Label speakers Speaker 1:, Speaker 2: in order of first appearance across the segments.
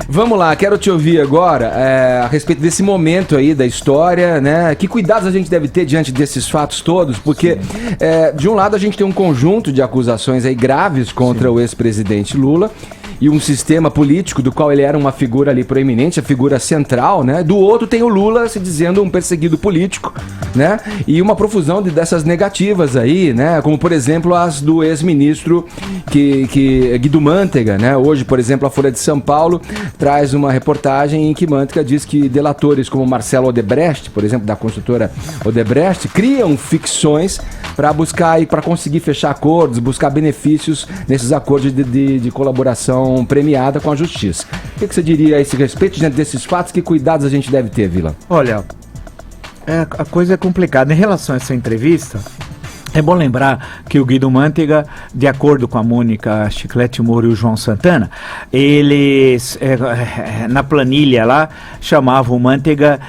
Speaker 1: Vamos lá, quero te ouvir agora a respeito desse momento aí da história, né? Que cuidados a gente deve ter diante desses fatos todos? Porque, de um lado, a gente tem um conjunto de acusações aí graves contra o ex-presidente Lula e um sistema político do qual ele era uma figura ali proeminente, a figura central, né? Do outro tem o Lula se dizendo um perseguido político, né? E uma profusão dessas negativas aí, né? Como, por exemplo, as do ex-ministro Guido Mantega, né? Hoje, por exemplo, a Folha de São Paulo traz uma reportagem em que Mantega diz que delatores como Marcelo Odebrecht, por exemplo, da construtora Odebrecht, criam ficções para buscar e para conseguir fechar acordos, buscar benefícios nesses acordos de colaboração premiada com a justiça. O que você diria a esse respeito diante desses fatos? Que cuidados a gente deve ter, Vila?
Speaker 2: Olha, a coisa é complicada. Em relação a essa entrevista, é bom lembrar que o Guido Mantega, de acordo com a Mônica Chiclete Moura e o João Santana, eles, na planilha lá, chamavam o Mantega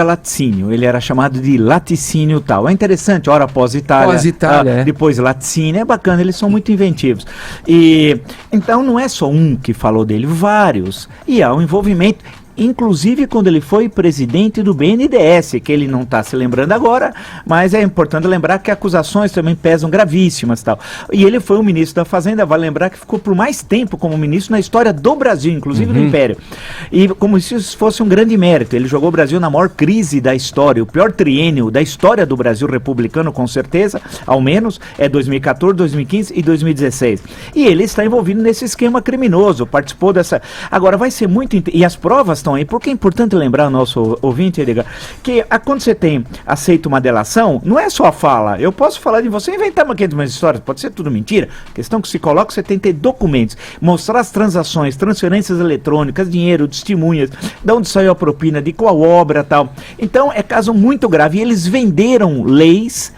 Speaker 2: laticínio. Ele era chamado de laticínio tal. É interessante, ora pós-Itália, depois laticínio. É bacana, eles são muito inventivos. E então não é só um que falou dele, vários. E há um envolvimento, inclusive quando ele foi presidente do BNDES, que ele não está se lembrando agora, mas é importante lembrar que acusações também pesam gravíssimas e tal. E ele foi o ministro da Fazenda, vale lembrar que ficou por mais tempo como ministro na história do Brasil, inclusive do Império. E como se isso fosse um grande mérito, ele jogou o Brasil na maior crise da história, o pior triênio da história do Brasil republicano, com certeza, ao menos, é 2014, 2015 e 2016. E ele está envolvido nesse esquema criminoso, participou dessa... Agora, vai ser muito... E as provas estão aí, porque é importante lembrar ao nosso ouvinte, Edgar, que quando você aceita uma delação, não é só a fala. Eu posso falar de você, inventar uma histórias, pode ser tudo mentira. A questão que se coloca, você tem que ter documentos, mostrar as transações, transferências eletrônicas, dinheiro, testemunhas, de onde saiu a propina, de qual obra e tal. Então, é caso muito grave. E eles venderam leis,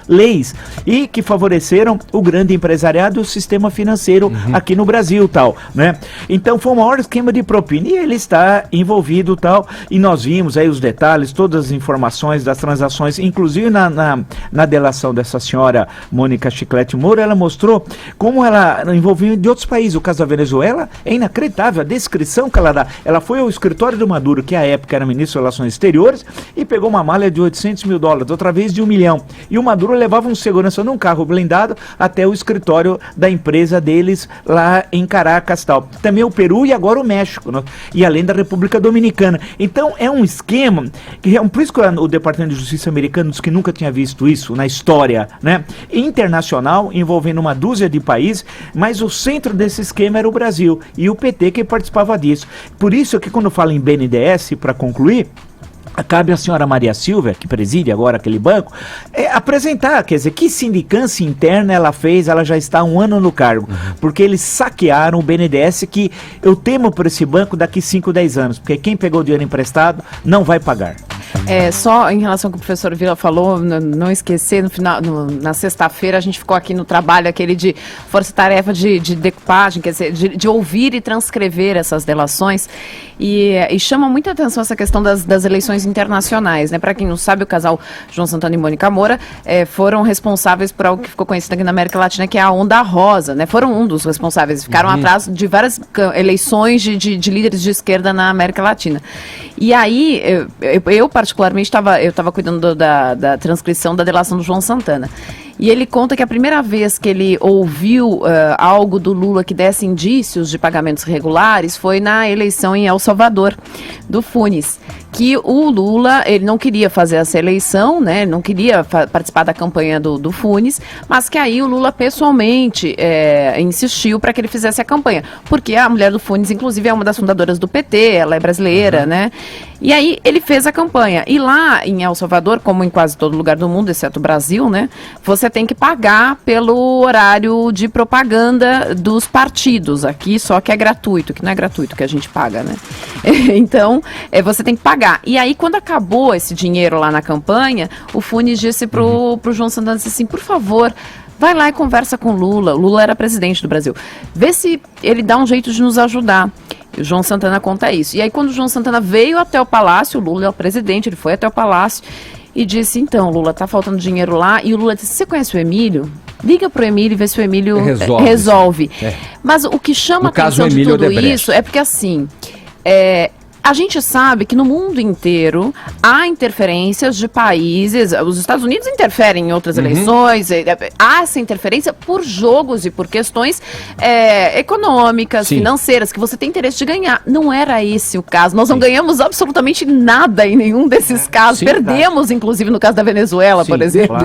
Speaker 2: e que favoreceram o grande empresariado e o sistema financeiro aqui no Brasil tal, né? Então, foi o maior esquema de propina. E ele está envolvido tal, e nós vimos aí os detalhes, todas as informações das transações, inclusive na delação dessa senhora Mônica Chiclete Moura, ela mostrou como ela envolveu de outros países. O caso da Venezuela é inacreditável, a descrição que ela dá. Ela foi ao escritório do Maduro, que à época era ministro das Relações Exteriores, e pegou uma malha de $800 mil, outra vez de $1 milhão. E o Maduro levava um segurança num carro blindado até o escritório da empresa deles lá em Caracas tal. Também o Peru e agora o México, né? E além da República Dominicana. Então é um esquema que por isso que o Departamento de Justiça americano diz que nunca tinha visto isso na história, né? Internacional, envolvendo uma dúzia de países, mas o centro desse esquema era o Brasil e o PT que participava disso. Por isso que quando fala em BNDES, para concluir, cabe à senhora Maria Silvia, que preside agora aquele banco, apresentar, quer dizer, que sindicância interna ela fez. Ela já está há 1 ano no cargo, porque eles saquearam o BNDES, que eu temo por esse banco daqui 5, 10 anos, porque quem pegou o dinheiro emprestado não vai pagar.
Speaker 3: Só em relação ao que o professor Vila falou, não esquecer, na sexta-feira a gente ficou aqui no trabalho aquele de força-tarefa de decupagem, quer dizer, de ouvir e transcrever essas delações, e chama muita atenção essa questão das eleições internacionais, né? Para quem não sabe, o casal João Santana e Mônica Moura foram responsáveis por algo que ficou conhecido aqui na América Latina, que é a Onda Rosa, né? Foram um dos responsáveis, ficaram atrás de várias eleições de líderes de esquerda na América Latina. E aí, eu particularmente estava cuidando da transcrição da delação do João Santana. E ele conta que a primeira vez que ele ouviu algo do Lula que desse indícios de pagamentos regulares foi na eleição em El Salvador, do Funes. Que o Lula, ele não queria fazer essa eleição, né? Não queria participar da campanha do Funes, mas que aí o Lula pessoalmente insistiu para que ele fizesse a campanha. Porque a mulher do Funes, inclusive, é uma das fundadoras do PT, ela é brasileira, né? E aí ele fez a campanha. E lá em El Salvador, como em quase todo lugar do mundo, exceto o Brasil, né? Você tem que pagar pelo horário de propaganda dos partidos. Aqui só que é gratuito, que não é gratuito que a gente paga, né? Então, você tem que pagar. E aí, quando acabou esse dinheiro lá na campanha, o Funes disse pro João Santana assim, por favor, vai lá e conversa com o Lula. O Lula era presidente do Brasil. Vê se ele dá um jeito de nos ajudar. E o João Santana conta isso. E aí, quando o João Santana veio até o Palácio, o Lula é o presidente, ele foi até o Palácio e disse, então, Lula, tá faltando dinheiro lá. E o Lula disse, você conhece o Emílio? liga pro Emílio e vê se o Emílio resolve. Mas o que chama a atenção de tudo isso é porque, assim, a gente sabe que no mundo inteiro há interferências de países, os Estados Unidos interferem em outras eleições, há essa interferência por jogos e por questões econômicas, financeiras, que você tem interesse de ganhar. Não era esse o caso. Nós não ganhamos absolutamente nada em nenhum desses casos. Perdemos, inclusive, no caso da Venezuela, por exemplo. Claro.